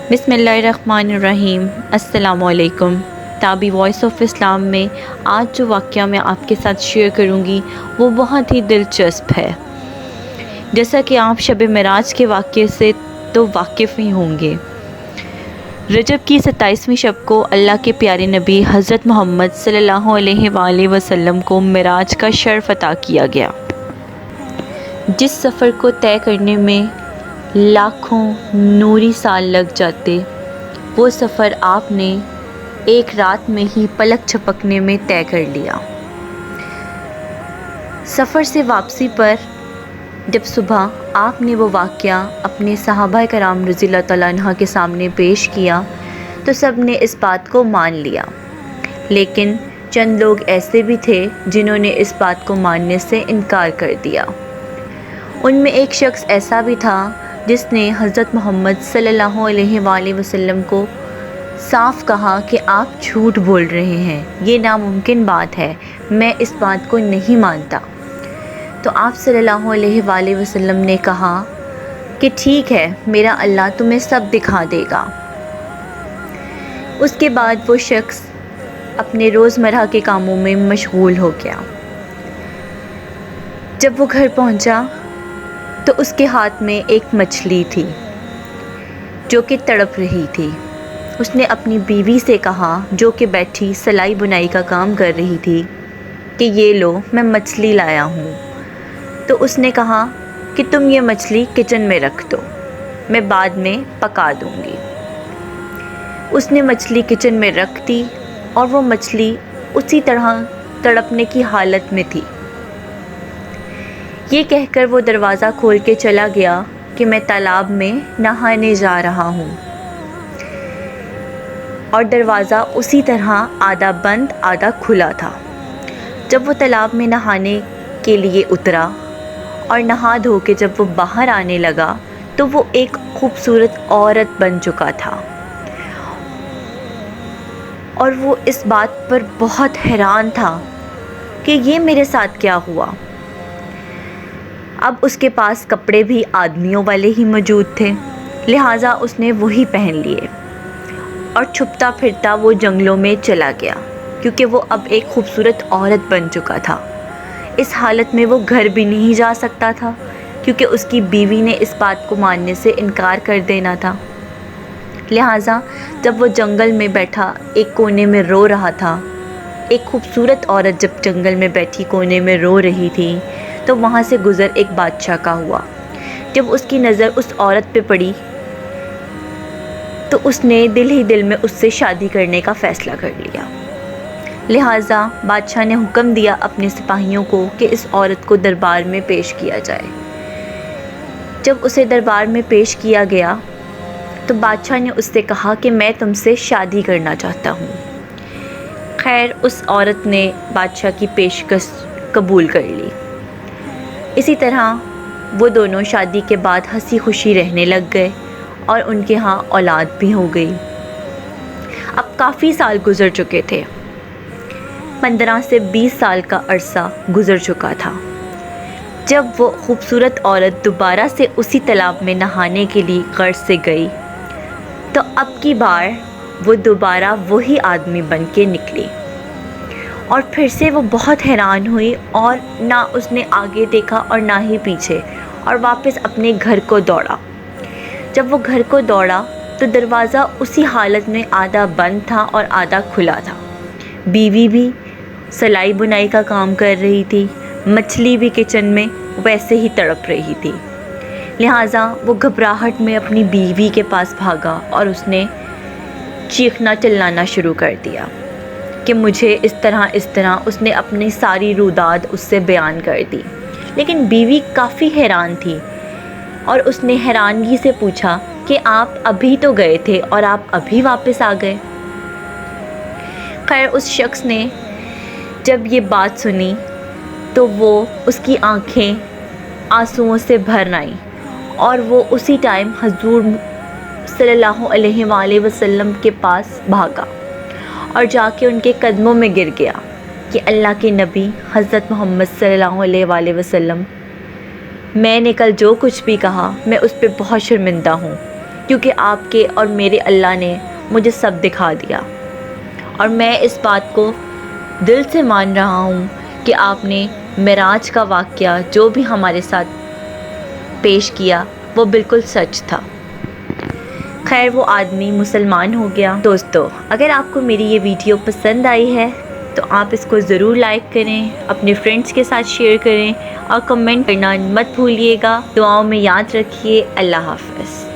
بسم اللہ الرحمن الرحیم۔ السلام علیکم۔ تابی وائس آف اسلام میں آج جو واقعہ میں آپ کے ساتھ شیئر کروں گی وہ بہت ہی دلچسپ ہے۔ جیسا کہ آپ شب معراج کے واقعے سے تو واقف ہی ہوں گے۔ رجب کی 27ویں شب کو اللہ کے پیارے نبی حضرت محمد صلی اللہ علیہ وآلہ وسلم کو معراج کا شرف عطا کیا گیا۔ جس سفر کو طے کرنے میں لاکھوں نوری سال لگ جاتے، وہ سفر آپ نے ایک رات میں ہی پلک جھپکنے میں طے کر لیا۔ سفر سے واپسی پر جب صبح آپ نے وہ واقعہ اپنے صحابہ کرام رضی اللہ تعالیٰ عنہ کے سامنے پیش کیا تو سب نے اس بات کو مان لیا، لیکن چند لوگ ایسے بھی تھے جنہوں نے اس بات کو ماننے سے انکار کر دیا۔ ان میں ایک شخص ایسا بھی تھا جس نے حضرت محمد صلی اللہ علیہ وآلہ وسلم کو صاف کہا کہ آپ جھوٹ بول رہے ہیں، یہ ناممکن بات ہے، میں اس بات کو نہیں مانتا۔ تو آپ صلی اللہ علیہ وآلہ وسلم نے کہا کہ ٹھیک ہے، میرا اللہ تمہیں سب دکھا دے گا۔ اس کے بعد وہ شخص اپنے روزمرہ کے کاموں میں مشغول ہو گیا۔ جب وہ گھر پہنچا تو اس کے ہاتھ میں ایک مچھلی تھی جو کہ تڑپ رہی تھی۔ اس نے اپنی بیوی سے کہا جو کہ بیٹھی سلائی بنائی کا کام کر رہی تھی کہ یہ لو، میں مچھلی لایا ہوں۔ تو اس نے کہا کہ تم یہ مچھلی کچن میں رکھ دو، میں بعد میں پکا دوں گی۔ اس نے مچھلی کچن میں رکھ دی اور وہ مچھلی اسی طرح تڑپنے کی حالت میں تھی۔ یہ کہہ کر وہ دروازہ کھول کے چلا گیا کہ میں تالاب میں نہانے جا رہا ہوں، اور دروازہ اسی طرح آدھا بند آدھا کھلا تھا۔ جب وہ تالاب میں نہانے کے لیے اترا اور نہا دھو کے جب وہ باہر آنے لگا تو وہ ایک خوبصورت عورت بن چکا تھا، اور وہ اس بات پر بہت حیران تھا کہ یہ میرے ساتھ کیا ہوا۔ اب اس کے پاس کپڑے بھی آدمیوں والے ہی موجود تھے، لہٰذا اس نے وہی پہن لیے اور چھپتا پھرتا وہ جنگلوں میں چلا گیا، کیونکہ وہ اب ایک خوبصورت عورت بن چکا تھا۔ اس حالت میں وہ گھر بھی نہیں جا سکتا تھا کیونکہ اس کی بیوی نے اس بات کو ماننے سے انکار کر دینا تھا۔ لہٰذا جب وہ جنگل میں بیٹھا ایک کونے میں رو رہا تھا، ایک خوبصورت عورت جب جنگل میں بیٹھی کونے میں رو رہی تھی تو وہاں سے گزر ایک بادشاہ کا ہوا۔ جب اس کی نظر اس عورت پہ پڑی تو اس نے دل ہی دل میں اس سے شادی کرنے کا فیصلہ کر لیا۔ لہٰذا بادشاہ نے حکم دیا اپنے سپاہیوں کو کہ اس عورت کو دربار میں پیش کیا جائے۔ جب اسے دربار میں پیش کیا گیا تو بادشاہ نے اس سے کہا کہ میں تم سے شادی کرنا چاہتا ہوں۔ خیر، اس عورت نے بادشاہ کی پیشکش قبول کر لی۔ اسی طرح وہ دونوں شادی کے بعد ہنسی خوشی رہنے لگ گئے اور ان کے ہاں اولاد بھی ہو گئی۔ اب کافی سال گزر چکے تھے، 15 سے 20 سال کا عرصہ گزر چکا تھا۔ جب وہ خوبصورت عورت دوبارہ سے اسی تالاب میں نہانے کے لیے غرض سے گئی تو اب کی بار وہ دوبارہ وہی آدمی بن کے نکلی، اور پھر سے وہ بہت حیران ہوئی اور نہ اس نے آگے دیکھا اور نہ ہی پیچھے، اور واپس اپنے گھر کو دوڑا۔ جب وہ گھر کو دوڑا تو دروازہ اسی حالت میں آدھا بند تھا اور آدھا کھلا تھا۔ بیوی بھی سلائی بنائی کا کام کر رہی تھی، مچھلی بھی کچن میں ویسے ہی تڑپ رہی تھی۔ لہٰذا وہ گھبراہٹ میں اپنی بیوی کے پاس بھاگا اور اس نے چیخنا چلانا شروع کر دیا کہ مجھے اس طرح اس نے اپنی ساری روداد اس سے بیان کر دی۔ لیکن بیوی کافی حیران تھی اور اس نے حیرانگی سے پوچھا کہ آپ ابھی تو گئے تھے اور آپ ابھی واپس آ گئے۔ خیر، اس شخص نے جب یہ بات سنی تو اس کی آنکھیں آنسوؤں سے بھر آئیں اور وہ اسی ٹائم حضور صلی اللہ علیہ وآلہ وسلم کے پاس بھاگا اور جا کے ان کے قدموں میں گر گیا کہ اللہ کے نبی حضرت محمد صلی اللہ علیہ وآلہ وسلم، میں نے کل جو کچھ بھی کہا میں اس پہ بہت شرمندہ ہوں، کیونکہ آپ کے اور میرے اللہ نے مجھے سب دکھا دیا، اور میں اس بات کو دل سے مان رہا ہوں کہ آپ نے معراج کا واقعہ جو بھی ہمارے ساتھ پیش کیا وہ بالکل سچ تھا۔ خیر، وہ آدمی مسلمان ہو گیا۔ دوستو، اگر آپ کو میری یہ ویڈیو پسند آئی ہے تو آپ اس کو ضرور لائک کریں، اپنے فرینڈس کے ساتھ شیئر کریں اور کمنٹ کرنا مت بھولیے گا۔ دعاؤں میں یاد رکھیے۔ اللہ حافظ۔